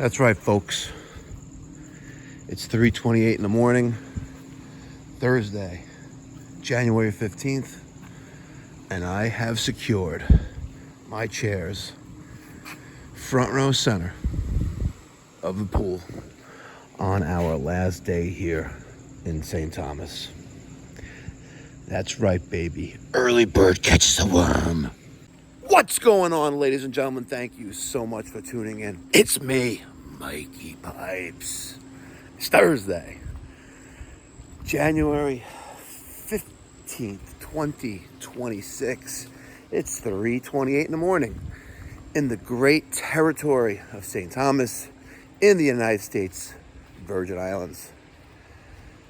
That's right, folks. It's 3:28 in the morning, Thursday, January 15th, and I have secured my chairs front row center of the pool on our last day here in St. Thomas. That's right, baby. Early bird catches the worm. What's going on, ladies and gentlemen? Thank you so much for tuning in. It's me, Mikey Pipes. It's Thursday, January 15th, 2026. It's 3:28 in the morning in the great territory of St. Thomas in the United States Virgin Islands.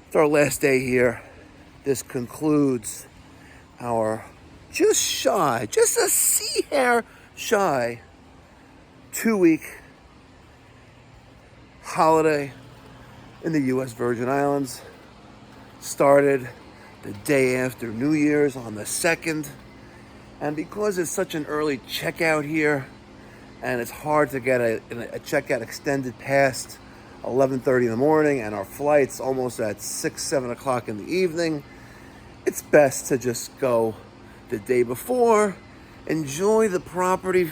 It's our last day here. This concludes our just a sea hair shy 2-week holiday in the U.S. Virgin Islands. Started the day after New Year's on the 2nd. And because it's such an early checkout here, and it's hard to get a checkout extended past 11:30 in the morning, and our flight's almost at 7 o'clock in the evening, it's best to just go the day before, enjoy the property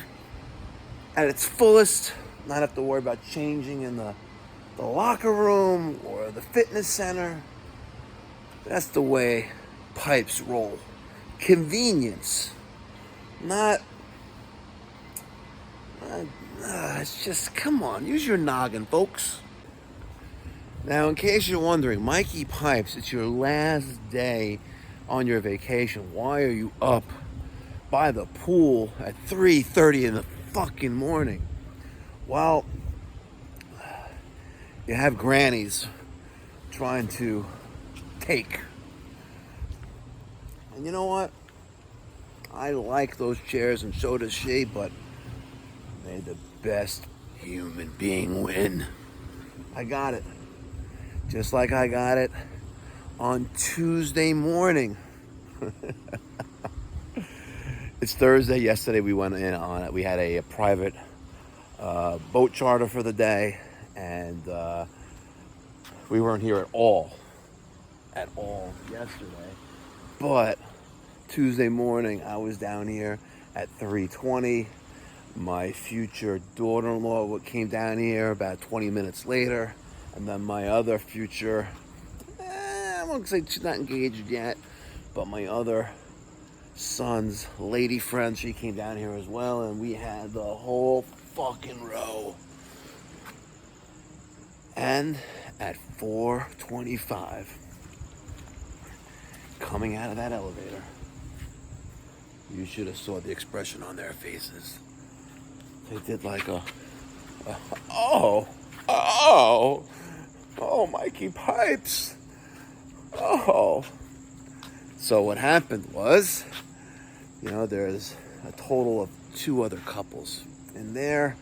at its fullest, not have to worry about changing in the locker room or the fitness center. That's the way Pipes roll. Convenience. It's just, come on, use your noggin, folks. Now, in case you're wondering, Mikey Pipes, it's your last day on your vacation. Why are you up by the pool at 3:30 in the fucking morning? Well, you have grannies trying to take. And you know what? I like those chairs, and so does she, but may the best human being win. I got it. Just like I got it on Tuesday morning. It's Thursday. Yesterday we went in on it. We had a private boat charter for the day, and we weren't here at all yesterday. But Tuesday morning I was down here at 3:20. My future daughter-in-law came down here about 20 minutes later, and then my other future, I won't say she's not engaged yet, but my other son's lady friend, she came down here as well, and we had the whole fucking row. And at 4:25, coming out of that elevator, you should have saw the expression on their faces. They did like oh, Mikey Pipes. Oh. So what happened was, there's a total of 2 other couples, and they're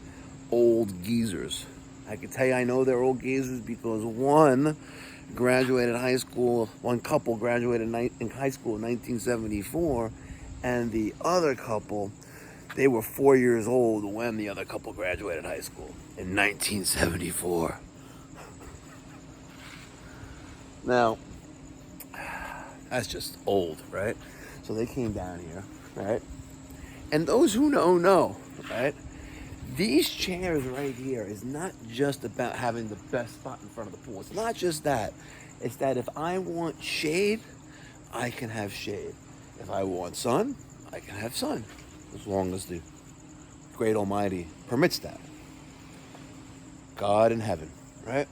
old geezers. I can tell you I know they're old geezers because one couple graduated in high school in 1974, and the other couple, they were 4 years old when the other couple graduated high school in 1974. Now, that's just old, right? So they came down here, right? And those who know, right? These chairs right here is not just about having the best spot in front of the pool. It's not just that. It's that if I want shade, I can have shade. If I want sun, I can have sun. As long as the great Almighty permits that. God in heaven, right?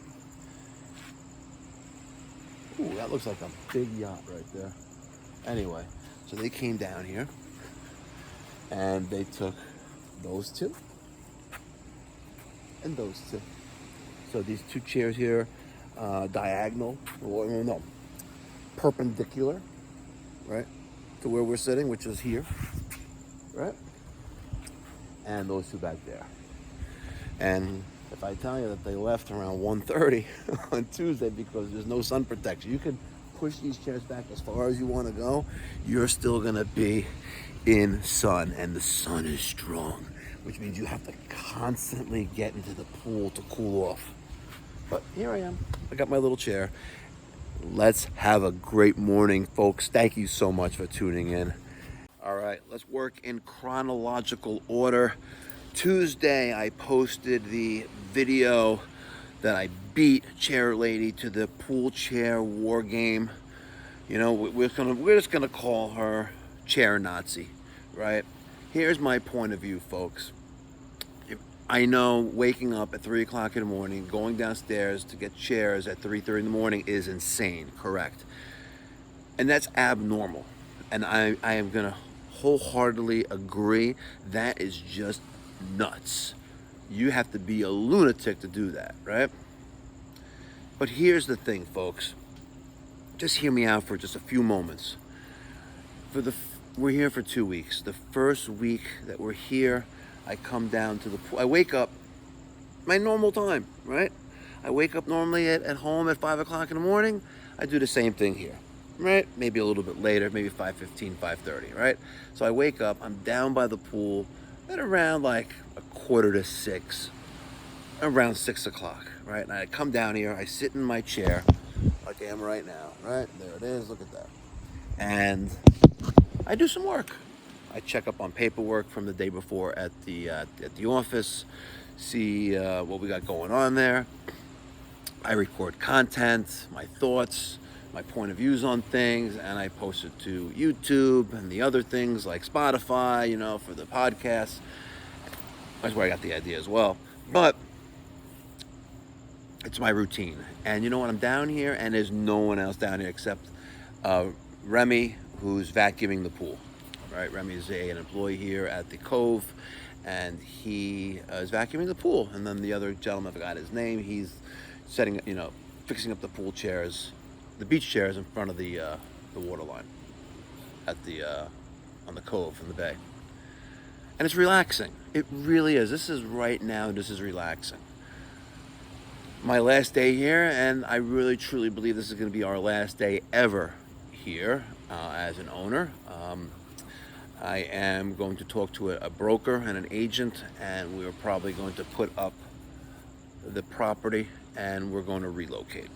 Ooh, that looks like a big yacht right there. Anyway, so they came down here, and they took those 2 and those 2. So these 2 chairs here, perpendicular, right, to where we're sitting, which is here, right? And those 2 back there. And if I tell you that they left around 1:30 on Tuesday because there's no sun protection, you can push these chairs back as far as you want to go. You're still going to be in sun, and the sun is strong. which means you have to constantly get into the pool to cool off. But here I am. I got my little chair. Let's have a great morning, folks. Thank you so much for tuning in. All right, let's work in chronological order. Tuesday, I posted the video that I beat Chair Lady to the pool chair war game. You know, we're just gonna call her Chair Nazi, right? Here's my point of view, folks. I know waking up at 3 o'clock in the morning, going downstairs to get chairs at 3:30 in the morning is insane, correct? And that's abnormal. And I am gonna wholeheartedly agree that is just nuts. You have to be a lunatic to do that, right? But here's the thing, folks. Just hear me out for just a few moments. We're here for 2 weeks. The first week that we're here, I come down to the pool. I wake up my normal time, right? I wake up normally at home at 5 o'clock in the morning. I do the same thing here, right? Maybe a little bit later, maybe 5:15, 5:30, right? So I wake up, I'm down by the pool at around like 5:45, around 6 o'clock, right? And I come down here, I sit in my chair like I am right now, right? There it is, look at that. And I do some work. I check up on paperwork from the day before at the office, see what we got going on there. I record content, my thoughts, my point of views on things, and I post it to YouTube and the other things like Spotify, you know, for the podcast. That's where I got the idea as well. But it's my routine. And you know what? I'm down here, and there's no one else down here except Remy, who's vacuuming the pool. Right? Remy is an employee here at the Cove, and he is vacuuming the pool. And then the other gentleman, I forgot his name, he's fixing up the pool chairs, the beach chairs in front of the water line at on the Cove in the bay. And it's relaxing. It really is. This is right now. This is relaxing. My last day here, and I really truly believe this is going to be our last day ever here as an owner. I am going to talk to a broker and an agent, and we're probably going to put up the property and we're going to relocate.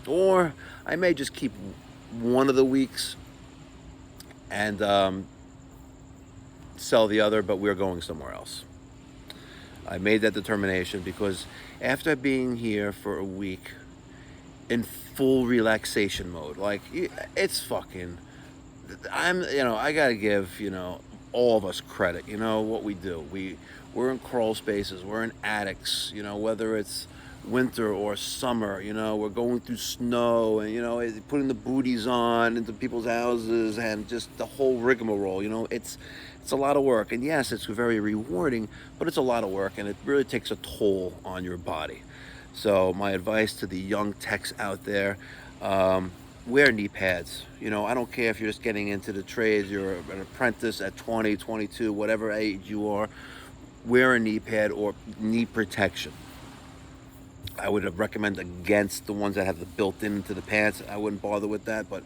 Or I may just keep one of the weeks and sell the other, but we're going somewhere else. I made that determination because after being here for a week in full relaxation mode, like it's fucking, I gotta give, all of us credit, what we do. We're in crawl spaces, we're in attics, whether it's winter or summer, we're going through snow and, putting the booties on into people's houses and just the whole rigmarole, it's a lot of work. And yes, it's very rewarding, but it's a lot of work and it really takes a toll on your body. So my advice to the young techs out there, wear knee pads. I don't care if you're just getting into the trades, you're an apprentice at 20, 22, whatever age you are, wear a knee pad or knee protection. I would recommend against the ones that have the built into the pants. I wouldn't bother with that, but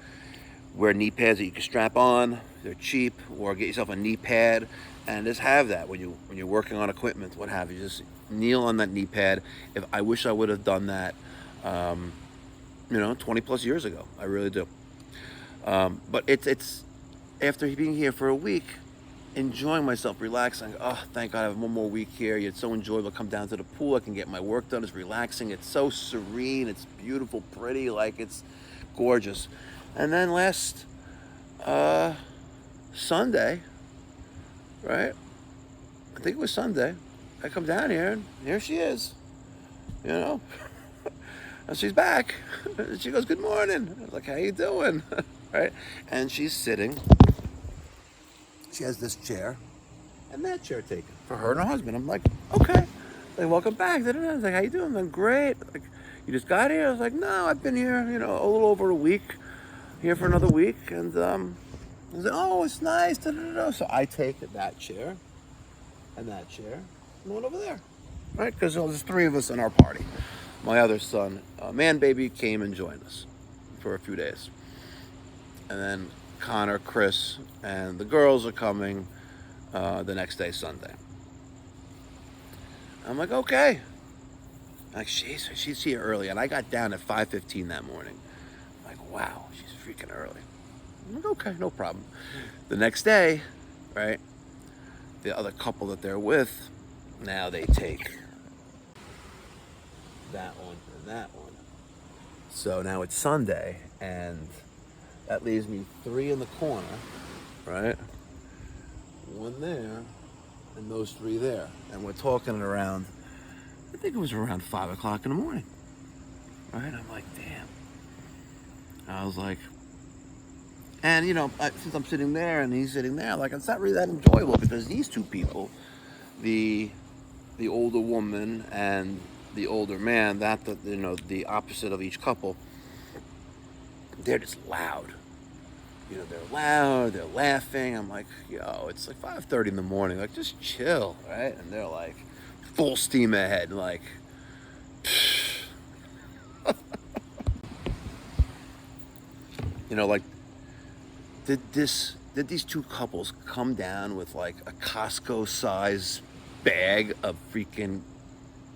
wear knee pads that you can strap on. They're cheap, or get yourself a knee pad and just have that when you're working on equipment, what have you. Just kneel on that knee pad. I wish I would have done that 20 plus years ago. I really do. But it's after being here for a week, enjoying myself, relaxing. Oh, thank God I have one more week here. It's so enjoyable. Come down to the pool. I can get my work done. It's relaxing. It's so serene. It's beautiful, pretty. Like, it's gorgeous. And then last Sunday, right? I think it was Sunday. I come down here and here she is, and she's back. She goes, "Good morning." I was like, "How you doing?" Right? And she's sitting. She has this chair and that chair taken for her and her husband. I'm like, okay. Like, welcome back. I was like, "How you doing?" I'm great. Like, "You just got here?" I was like, "No, I've been here, a little over a week. Here for another week." And I was like, "Oh, it's nice." So I take that chair and that chair and one over there, right? Because there's 3 of us in our party. My other son, man baby, came and joined us for a few days. And then Connor, Chris, and the girls are coming the next day, Sunday. I'm like, okay. Like, she's here early, and I got down at 5:15 that morning. I'm like, wow, she's freaking early. I'm like, okay, no problem. The next day, right, the other couple that they're with, now they take that one and that one. So now it's Sunday, and that leaves me 3 in the corner, right? 1 there, and those 3 there. And we're talking at around, I think it was around 5 o'clock in the morning, right? I'm like, damn. I was like, and since I'm sitting there and he's sitting there, like, it's not really that enjoyable because these 2 people, the older woman and the older man, the opposite of each couple, they're just loud. They're loud, they're laughing. I'm like, yo, it's like 5:30 in the morning. Like, just chill, right? And they're like, full steam ahead, like, like, did these 2 couples come down with like a Costco size bag of freaking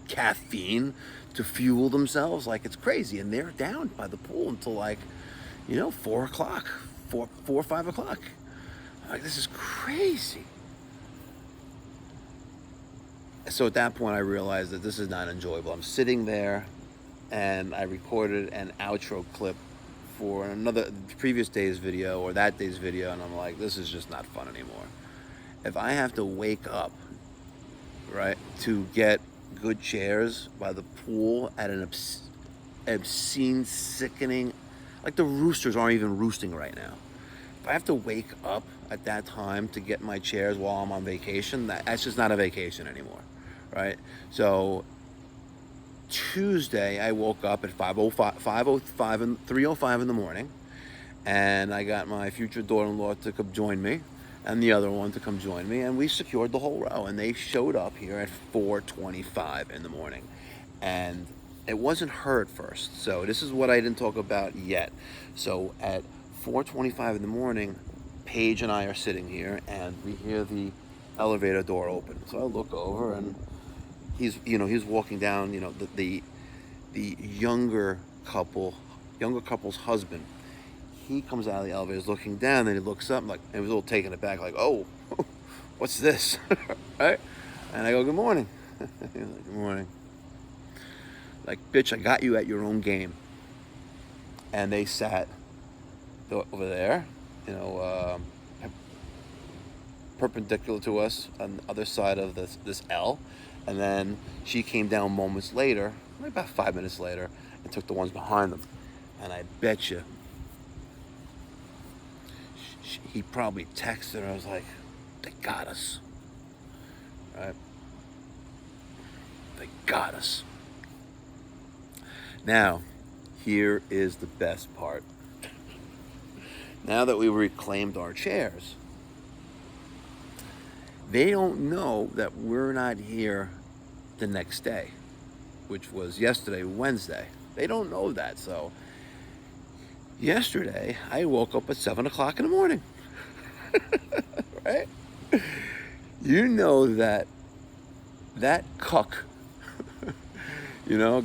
caffeine to fuel themselves? Like, it's crazy. And they're down by the pool until like, 4 o'clock, 4 or 5 o'clock. Like, this is crazy. So at that point, I realized that this is not enjoyable. I'm sitting there, and I recorded an outro clip for another previous day's video or that day's video, and I'm like, this is just not fun anymore. If I have to wake up, right, to get good chairs by the pool at an obscene, sickening, like the roosters aren't even roosting right now. If I have to wake up at that time to get my chairs while I'm on vacation, that's just not a vacation anymore, right? So Tuesday, I woke up at 3:05 in the morning, and I got my future daughter-in-law to come join me, and the other one to come join me, and we secured the whole row, and they showed up here at 4:25 in the morning, and it wasn't her at first. So this is what I didn't talk about yet. So at 4:25 in the morning, Paige and I are sitting here, and we hear the elevator door open. So I look over, and he's walking down. The younger couple's husband. He comes out of the elevator, is looking down, and he looks up, like, and he was a little taken aback, like, oh, what's this, right? And I go, good morning. He's like, good morning. Like, bitch, I got you at your own game. And they sat over there, perpendicular to us on the other side of this L. And then she came down moments later, about 5 minutes later, and took the ones behind them. And I bet you, he probably texted her. I was like, they got us, right? They got us. Now, here is the best part. Now that we reclaimed our chairs, they don't know that we're not here the next day, which was yesterday, Wednesday. They don't know that. So yesterday, I woke up at 7 o'clock in the morning. Right? You know that cuck,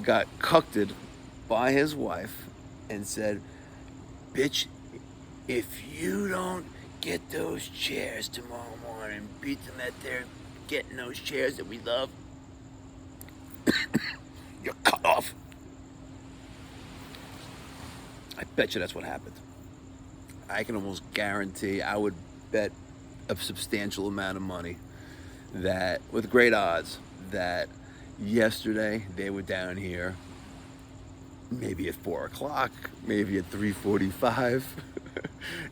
got cucked by his wife and said, bitch, if you don't get those chairs tomorrow morning, beat them at their getting those chairs that we love, you're cut off. I bet you that's what happened. I can almost guarantee, I would bet a substantial amount of money that, with great odds, that yesterday they were down here maybe at 4 o'clock, maybe at 3:45,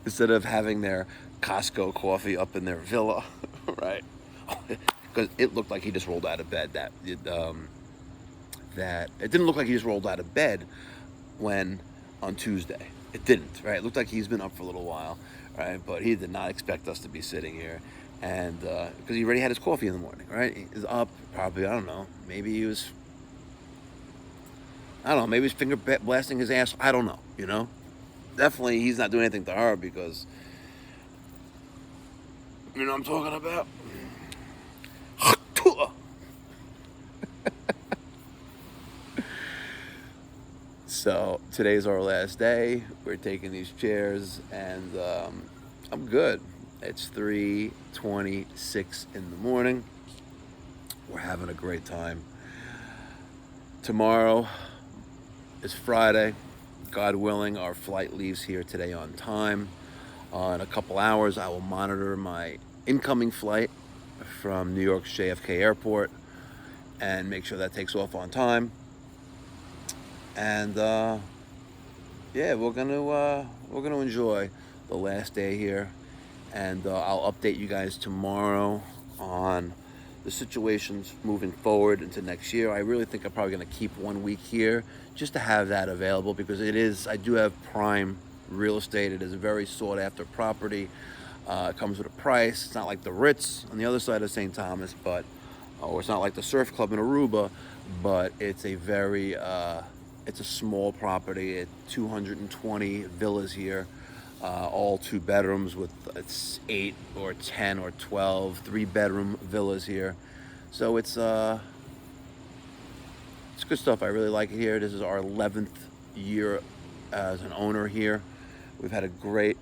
instead of having their Costco coffee up in their villa, right? Because it looked like he just rolled out of bed. That it didn't look like he just rolled out of bed when on Tuesday. It didn't, right? It looked like he's been up for a little while, right? But he did not expect us to be sitting here, and because he already had his coffee in the morning, right? He's up, probably, I don't know, maybe he was, maybe he's finger blasting his ass. I don't know, Definitely he's not doing anything to her because, you know what I'm talking about? So today's our last day. We're taking these chairs, and I'm good. It's 3:26 in the morning. We're having a great time. Tomorrow is Friday. God willing, our flight leaves here today on time. In a couple hours, I will monitor my incoming flight from New York's JFK Airport and make sure that takes off on time. And yeah, we're gonna enjoy the last day here, and I'll update you guys tomorrow on the situations moving forward into next year. I really think I'm probably gonna keep 1 week here just to have that available, because I do have prime real estate. It is a very sought after property. It comes with a price. It's not like the Ritz on the other side of St. Thomas, but or it's not like the Surf Club in Aruba, but it's a very it's a small property. It's 220 villas here, all 2 bedrooms with it's 8 or 10 or 12 3-bedroom villas here. So it's good stuff. I really like it here. This is our 11th year as an owner here. We've had a great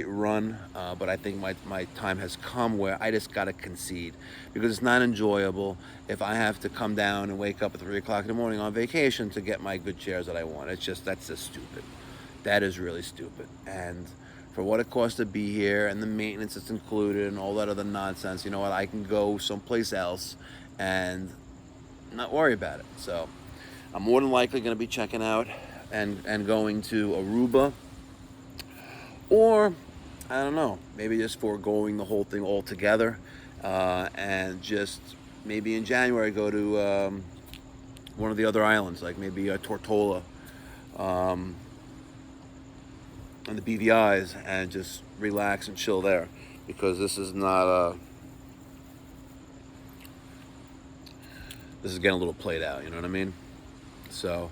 run, but I think my time has come where I just gotta concede, because it's not enjoyable if I have to come down and wake up at 3 o'clock in the morning on vacation to get my good chairs that I want. That's just stupid. That is really stupid. And for what it costs to be here and the maintenance that's included and all that other nonsense, you know what? I can go someplace else and not worry about it. So I'm more than likely going to be checking out and going to Aruba. Or, I don't know, maybe just foregoing the whole thing altogether, and just maybe in January go to one of the other islands, like maybe Tortola and the BVIs, and just relax and chill there, because this is not this is getting a little played out, you know what I mean? So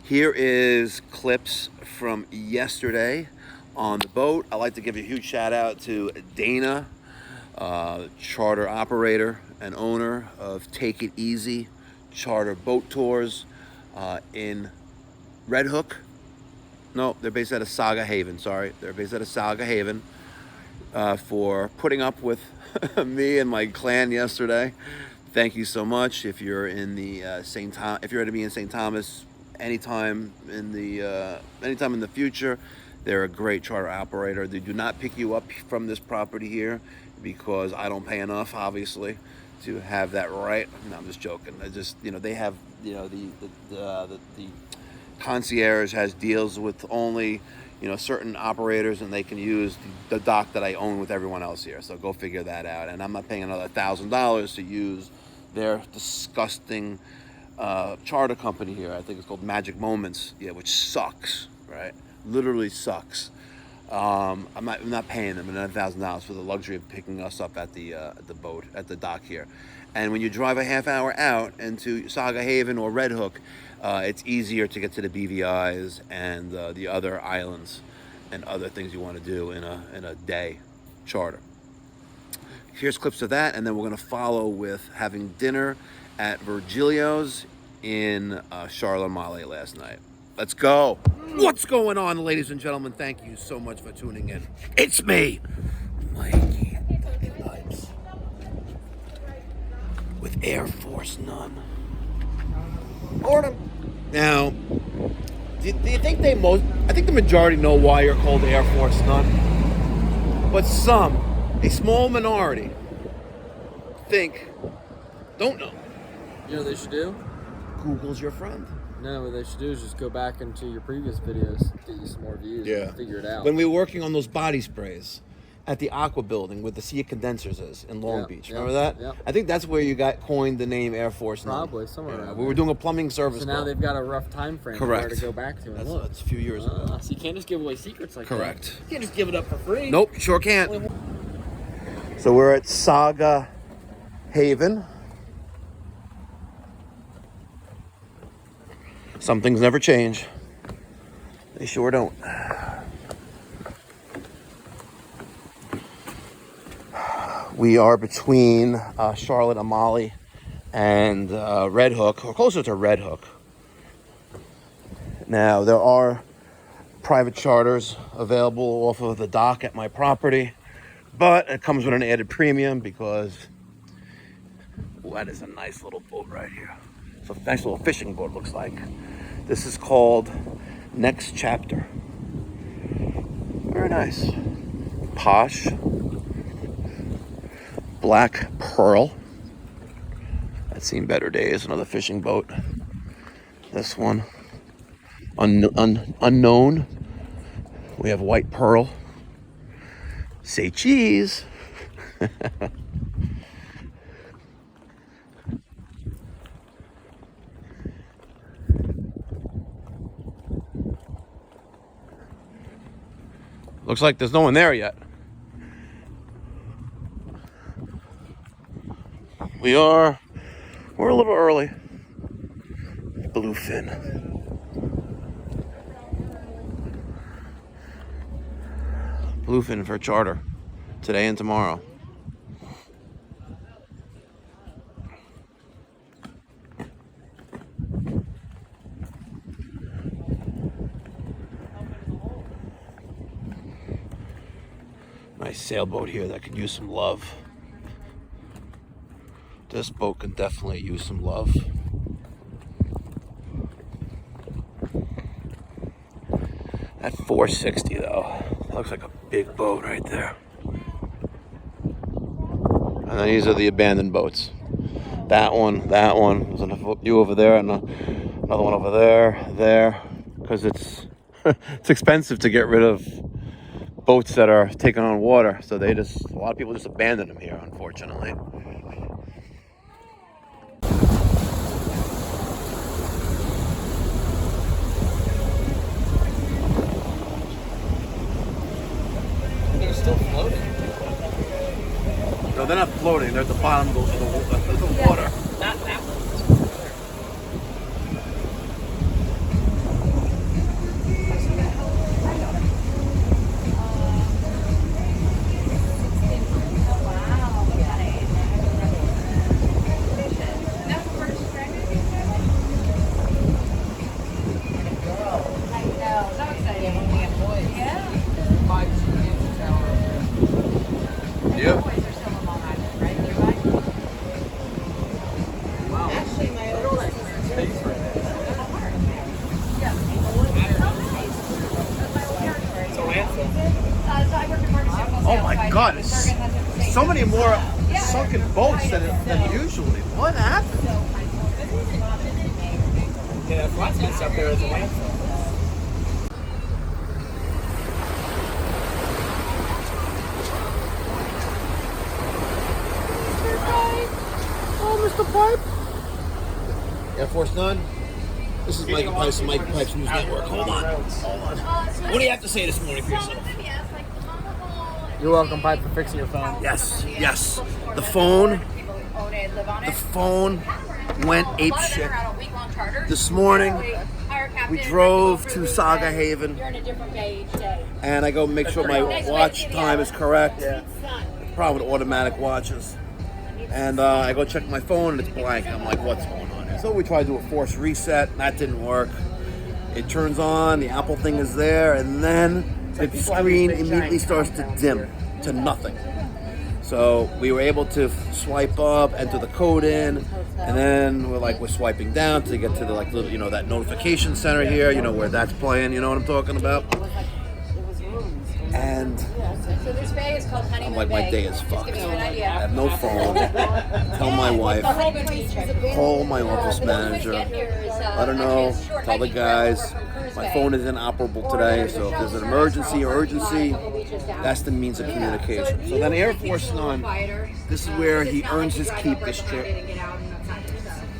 here is clips from yesterday on the boat. I'd like to give a huge shout out to Dana, charter operator and owner of Take It Easy Charter Boat Tours in Red Hook. No, they're based out of Saga Haven. Sorry, they're based out of Saga Haven, for putting up with me and my clan yesterday. Thank you so much. If you're in the if you're going to be in St. Thomas anytime in the future, they're a great charter operator. They do not pick you up from this property here, because I don't pay enough, obviously, to have that right. No, I'm just joking. I just, they have, the concierge has deals with only, certain operators, and they can use the dock that I own with everyone else here. So go figure that out. And I'm not paying another $1,000 to use their disgusting charter company here. I think it's called Magic Moments, which sucks, right? Literally sucks. I'm not paying them another $1,000 for the luxury of picking us up at the boat at the dock here. And when you drive a half hour out into Saga Haven or Red Hook, it's easier to get to the BVIs and the other islands and other things you want to do in a day charter. Here's clips of that, and then we're going to follow with having dinner at Virgilio's in Charlotte Male last night. Let's go. What's going on, ladies and gentlemen? Thank you so much for tuning in. It's me, Mikey, with Air Force None. Morning. Now, do you think I think the majority know why you're called Air Force None, but a small minority, don't know. You know what they should do? Google's your friend. No, what they should do is just go back into your previous videos, get you some more views, and figure it out. When we were working on those body sprays at the Aqua building where the Sea Condensers is in Long Beach, remember that? Yeah. I think that's where you coined the name Air Force None. Probably, somewhere around We were doing a plumbing service. So now they've got a rough time frame where to go back to. That's a few years ago. So you can't just give away secrets like that. Correct. You can't just give it up for free. Nope, sure can't. So we're at Saga Haven. Some things never change. They sure don't. We are between Charlotte Amali and Red Hook, or closer to Red Hook. Now, there are private charters available off of the dock at my property, but it comes with an added premium because that is a nice little boat right here. It's a nice little fishing boat, looks like. This is called Next Chapter. Very nice. Posh. Black Pearl. That's seen better days. Another fishing boat. This one. Unknown. We have White Pearl. Say cheese. Looks like there's no one there yet. We're a little early. Bluefin. Bluefin for charter today and tomorrow. Nice sailboat here that could use some love. This boat can definitely use some love. That 460 though, that looks like a big boat right there. And then these are the abandoned boats. That one, there's a few over there, and another one over there, because it's it's expensive to get rid of boats that are taking on water, so a lot of people just abandon them here, unfortunately. They're still floating. No, they're not floating. They're at the bottom of the water. Not that one. Oh my God, it's so many more sunken boats than usually. What happened? Yeah, that's lots of stuff there as a landfill. Oh, Mr. Pipe. Air Force None. This is Mikey Pipes from Mikey Pipes News Network. Hold on. What do you have to say this morning for yourself? You're welcome, Pipe, for fixing your phone. Yes. The phone went apeshit. This morning, we drove to Saga Haven, and I go make sure my watch time is correct. Problem with automatic watches. And I go check my phone, and it's blank. I'm like, what's going on here? So we tried to do a force reset. That didn't work. It turns on. The Apple thing is there, and then the screen immediately starts to dim to nothing. So we were able to swipe up, enter the code in, and then we're swiping down to get to the little, that notification center here, where that's playing. You know what I'm talking about? And I'm like, my day is fucked. I have no phone. Tell my wife. Call my office manager. Let her know. Tell the guys. My phone is inoperable today, so if there's an emergency or urgency, that's the means of communication. So then Air Force None, this is where he earns his keep, this trip.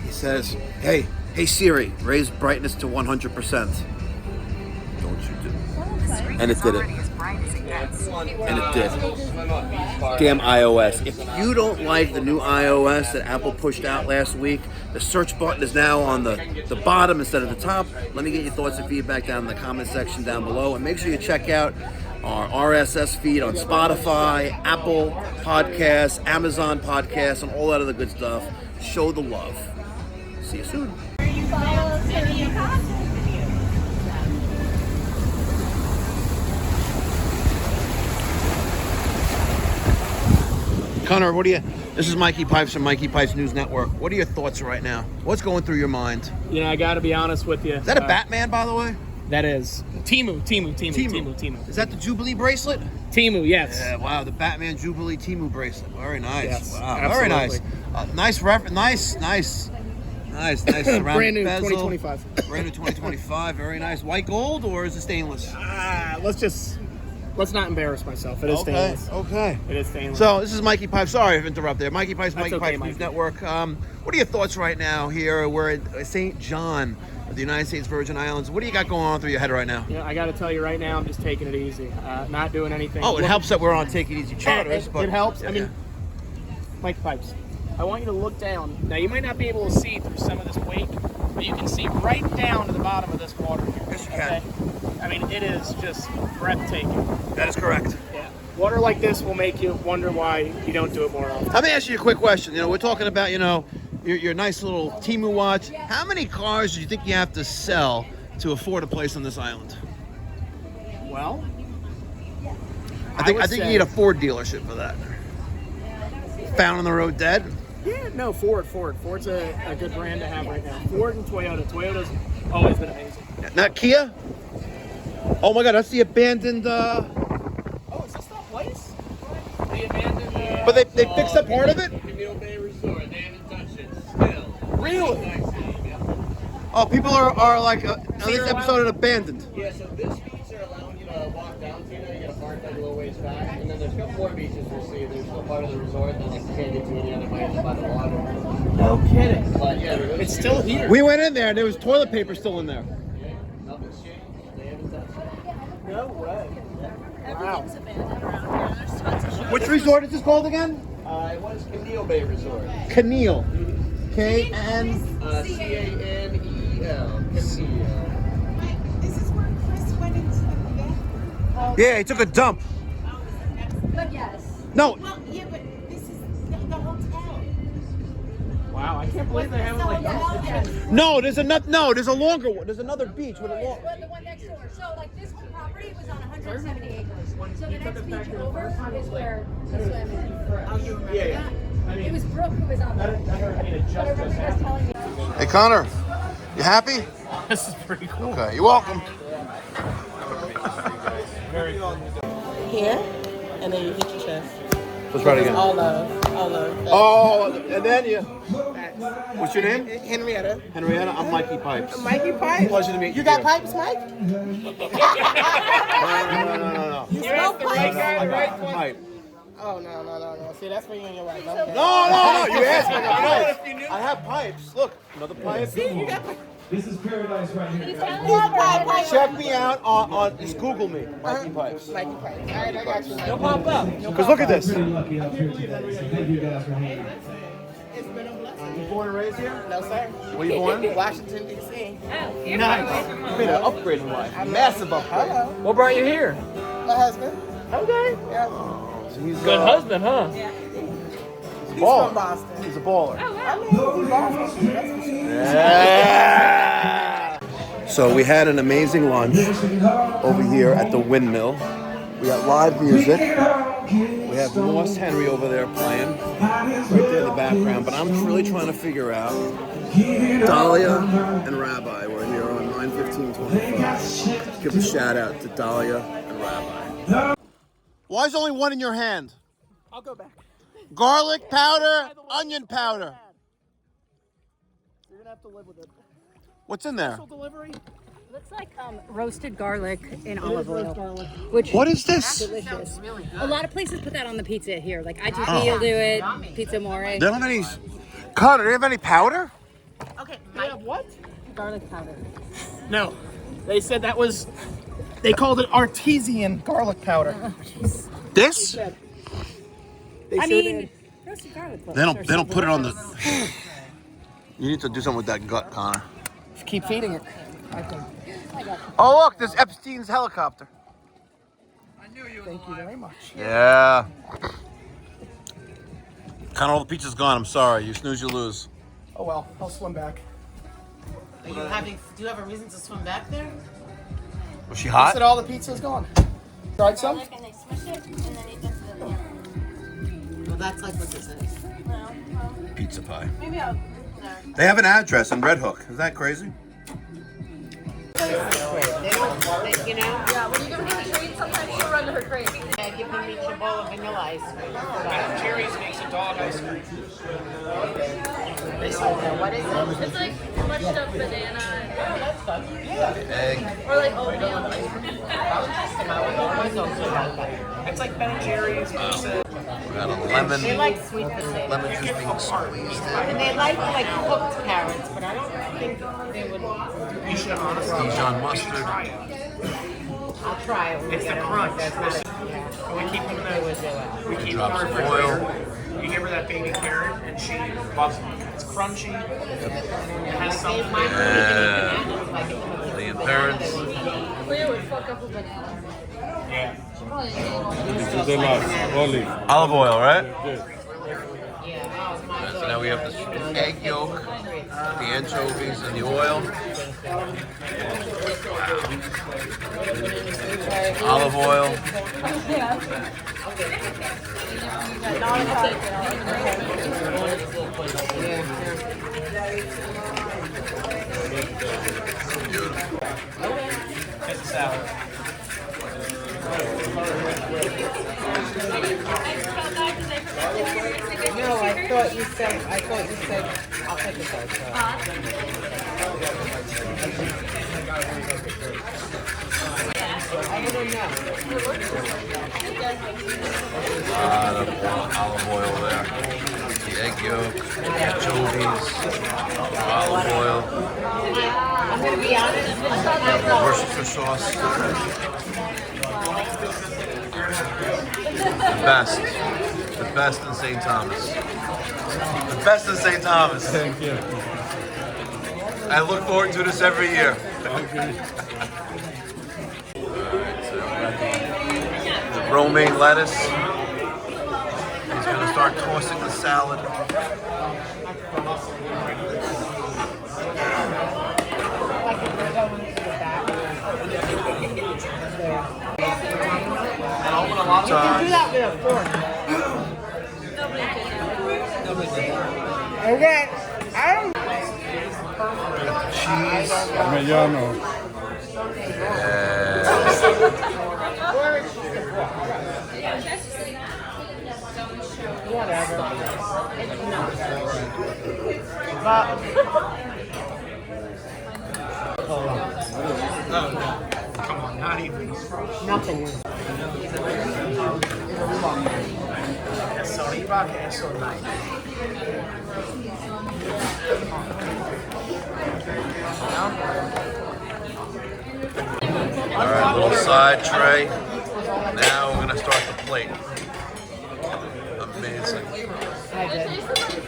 He says, hey Siri, raise brightness to 100%. Don't you do it. And it did it. And it did. Damn iOS. If you don't like the new iOS that Apple pushed out last week, the search button is now on the bottom instead of the top. Let me get your thoughts and feedback down in the comment section down below. And make sure you check out our RSS feed on Spotify, Apple Podcasts, Amazon Podcasts, and all that other good stuff. Show the love. See you soon. Connor, what do you? This is Mikey Pipes from Mikey Pipes News Network. What are your thoughts right now? What's going through your mind? You know, I got to be honest with you. Is that a Batman, by the way? That is Timu. Is that the Jubilee bracelet? Timu, yes. Yeah, wow, the Batman Jubilee Timu bracelet. Very nice. Yes, wow, absolutely. very nice. Nice reference. Nice. Brand new bezel. 2025. Brand new 2025. Very nice. White gold or is it stainless? Let's not embarrass myself. It is stainless. Okay. It is stainless. So this is Mikey Pipes. Sorry if I interrupt there. Mikey Pipes, That's Mikey okay, Pipes Mikey. News Network. What are your thoughts right now here? We're at St. John of the United States Virgin Islands. What do you got going on through your head right now? You know, I got to tell you right now, I'm just taking it easy. Not doing anything. Oh, it helps that we're on Take It Easy charters. It helps. Yeah, I mean, Mike Pipes, I want you to look down. Now, you might not be able to see through some of this wake, but you can see right down to the bottom of this water here. Yes, you can. I mean, it is just breathtaking. That is correct. Yeah. Water like this will make you wonder why you don't do it more often. Let me ask you a quick question. You know, we're talking about, your nice little Timu watch. How many cars do you think you have to sell to afford a place on this island? Well, I think you need a Ford dealership for that. Found on the road dead? Yeah, no, Ford. Ford's a good brand to have right now. Ford and Toyota. Toyota's always been amazing. Not Kia? Oh my God, that's the abandoned. Oh, is this that place? The abandoned. But they fixed up part of it? Camille Bay Resort. They haven't touched it still. Really? Oh, people are like, on this episode, abandoned. Yeah, so this beach they're allowing you to walk down to. You gotta park like a little ways back. And then there's a couple more beaches we'll see. There's still part of the resort that like you can't get to any other place by the water. No kidding. But yeah, It's still here. We went in there and there was toilet paper still in there. nothing's changed. They haven't touched it. No way. Everything's abandoned around here. There's tons of shit. Which resort is this called again? It was Camille Bay Resort. Keneal. K-N. Caneel. Camille. This is where Chris went into the bathroom. Yeah, he took a dump. But yes. No, Well, yeah, but this is the hotel. Wow, I can't believe they haven't like. there's a longer one. There's another beach with a long. Well, the one next door. So, like, this property was on 170 acres. So the next beach over is where we swim in. Oh, you remember that? It was Brooke who was on there. But I remember you guys telling me. Hey Connor, you happy? This is pretty cool. Okay, you're welcome. Here, and then you hit your chest. Let's try it again. All love. Oh, and then you. What's your name? Henrietta. Henrietta. I'm Mikey Pipes. Mikey Pipes. Pleasure to meet you. You got dear. pipes, Mike? No. You smoke pipes? Pipe. Oh, no. See, that's for you and your wife. Okay. No. You asked me. I have pipes. Look, another pipe. This is paradise right here. Pipe. Check me out on just Google me, Mikey Pipes. Mikey Pipes. All right, I got you. They'll pop up. Because look at this. Pretty lucky up here today, so thank you guys for hanging. It's been a blessing. You born and raised here? No, sir. Where you born? Washington, D.C. Nice. You made an upgrade in life. A massive upgrade. Hello. What brought you here? My husband. Okay. Yeah. He's Good husband, huh? He's He's a baller. from Boston. He's a baller. I mean, he's Boston. That's for sure. Yeah. So we had an amazing lunch over here at the Windmill. We got live music. We have Moss Henry over there playing right there in the background. But I'm really trying to figure out Dahlia and Rabbi. We're here on 9/15/25. Give a shout out to Dahlia and Rabbi. Why is only one in your hand? I'll go back. Garlic powder, onion powder. You're gonna have to live with it. What's in there? Special delivery. Looks like roasted garlic in It olive is roast oil, garlic. which What is this? delicious. A lot of places put that on the pizza here. Like ITP will do it, Pizza More. They don't have any. Connor, do you have any powder? Okay, They have what? Garlic powder. No. They said that was. They called it artesian garlic powder. This? They I sure mean, did. roasted garlic. They don't put it on the. You need to do something with that gut, Connor. Just keep feeding it. Oh look, there's Epstein's helicopter. Thank you very much. Yeah. Connor, all the pizza's gone. I'm sorry. You snooze, you lose. Oh well, I'll swim back. do you have a reason to swim back there? Was she I hot? said all the pizza's gone. Tried some? And they smush it, and then it gets the Well, that's like what this is. Pizza pie. Maybe I'll. They have an address in Red Hook. Is that crazy? Yeah, when you go to the treat, sometimes she'll run to her crate. Yeah, give them each a bowl of vanilla ice cream. Jerry's makes a dog ice cream. What is it? It's like mushed up banana Egg. or like oatmeal. It's like Ben and Jerry's. We got a lemon. They like sweet potato. Lemon juice being squeezed in. And they like cooked carrots, but I don't think they would. You should honestly Dijon mustard. try it. I'll try it. It's the crunch. Yeah. We keep them in we keep them in Drops the of refrigerator. oil. You give her that baby carrot, and she loves it. It's crunchy. It has something. The appearance. Cleo would fuck up a banana. Yeah. She probably did. Olive oil, right? Yeah. So now we have the egg yolk, the anchovies, and the oil. Olive oil. It's a salad. No, I thought you said. I'll take this out. I don't know. Olive oil there. The egg yolk, anchovies, olive oil, I'm gonna be honest. Worcestershire sauce. The best in St. Thomas. The best in St. Thomas. Thank you. I look forward to this every year. The romaine lettuce. He's going to start tossing the salad. You can do that with a fork. Okay. Cheese. Mediano. Whatever. It's not. But Come on, not even. nothing. Eso arriba que eso nice. All right, little side tray. Now we're gonna start the plate. Amazing.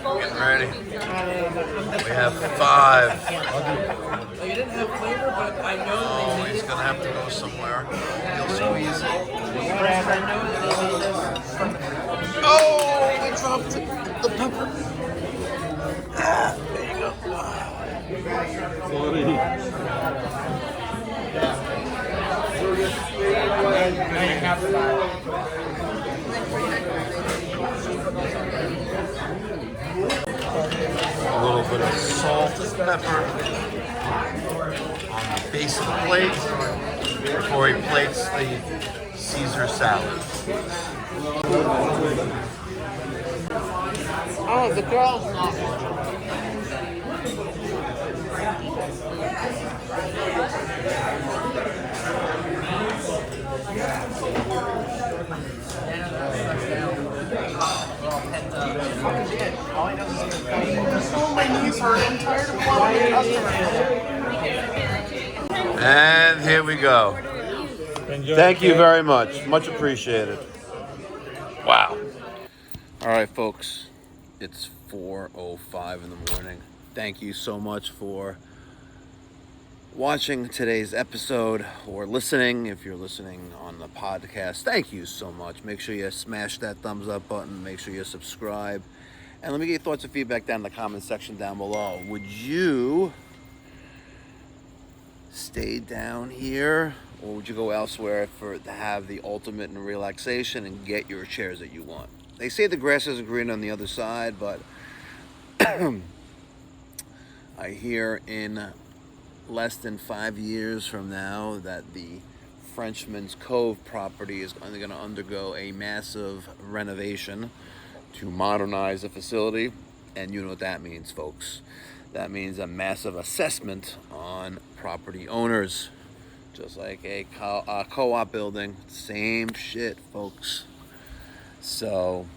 Getting ready. We have 5. You didn't have flavor, but I know Oh, he's gonna have to go somewhere. He'll squeeze it. Oh, we dropped the pepper. Ah, there you go. A little bit of salt and pepper on the base of the plate before he plates the Caesar salad. Oh, the girl's not. And here we go. Thank you very much. Much appreciated. Wow. All right, folks. It's 4:05 in the morning. Thank you so much for watching today's episode or listening. If you're listening on the podcast, thank you so much. Make sure you smash that thumbs up button. Make sure you subscribe. And let me get your thoughts and feedback down in the comment section down below. Would you stay down here, or would you go elsewhere to have the ultimate in relaxation and get your chairs that you want? They say the grass isn't green on the other side, but I hear in less than 5 years from now that the Frenchman's Cove property is going to undergo a massive renovation to modernize the facility. And you know what that means, folks. That means a massive assessment on property owners. Just like a co-op building. Same shit, folks. So,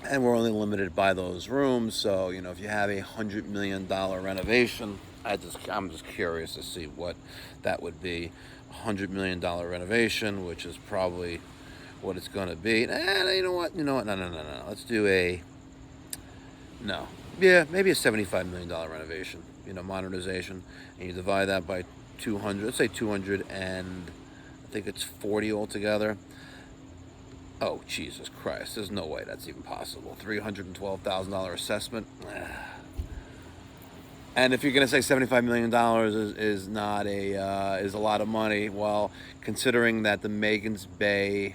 and we're only limited by those rooms. So, you know, if you have a $100 million renovation, I'm just curious to see what that would be. $100 million renovation, which is probably what it's going to be. And you know what? No. Let's do maybe a $75 million renovation, you know, modernization. And you divide that by 200, let's say 200 and I think it's 40 altogether. Oh, Jesus Christ. There's no way that's even possible. $312,000 assessment. And if you're going to say $75 million is not is a lot of money, well, considering that the Magens Bay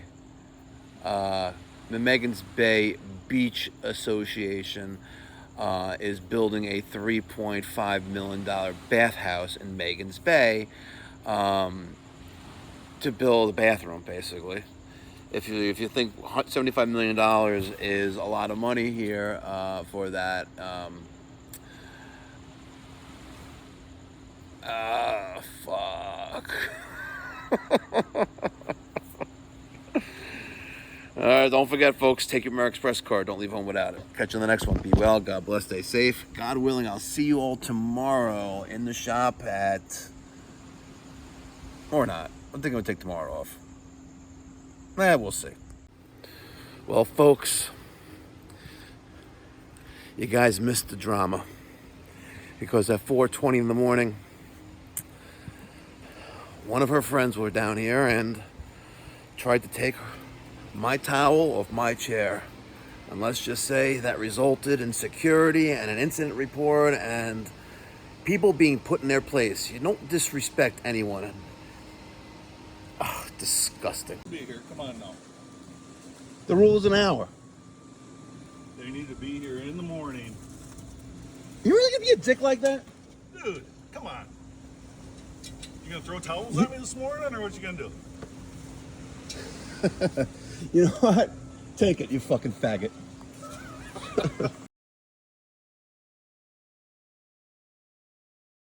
Beach Association is building a $3.5 million bathhouse in Magens Bay to build a bathroom, basically. If you think $75 million is a lot of money here for that. Fuck. Don't forget, folks, take your American Express card. Don't leave home without it. Catch you on the next one. Be well. God bless. Stay safe. God willing, I'll see you all tomorrow in the shop at... Or not. I think I'm going to take tomorrow off. We'll see. Well, folks, you guys missed the drama. Because at 4:20 in the morning, one of her friends were down here and tried to take my towel off my chair. And let's just say that resulted in security and an incident report and people being put in their place. You don't disrespect anyone. Disgusting. Be here. Come on now. The rule is an hour. They need to be here in the morning. You really gonna be a dick like that? Dude, come on. You gonna throw towels at me this morning, or what you gonna do? You know what? Take it, you fucking faggot.